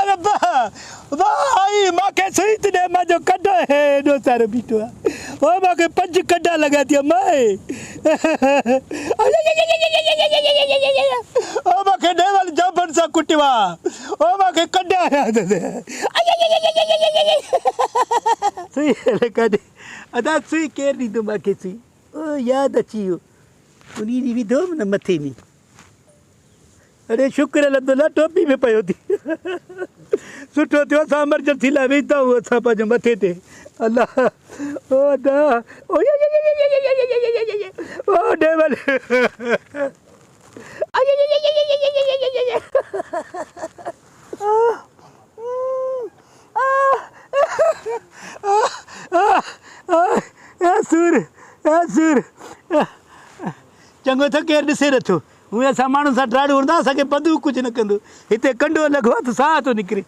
रब्बा भाई माके सहित ने माजो कड्डा है दो सारे बीटवा ओ माके पंज कड्डा लगा दिया मैं ओ माके देवल जबन सा कुटवा ओ माके कड्डा याद दे सही लगा दे अदा सही केर दी तो माके सी ओ याद अचियो उनी दी भी दो न मथे नी अरे शुक्र अल्लाह टोपी में पयो थी सुठो थियो असां एमरजेंसी लाइ वेठा हुआ असां पंहिंजे मथे ते अल्लाह ओ दा ओ ओ डेवल सुर चङो त केरु ॾिसे नथो उहे असां माण्हू सां ड्राड़ू हूंदा असांखे पधू कुझु न कंदो हिते कंडो लॻो आहे त साह थो निकिरे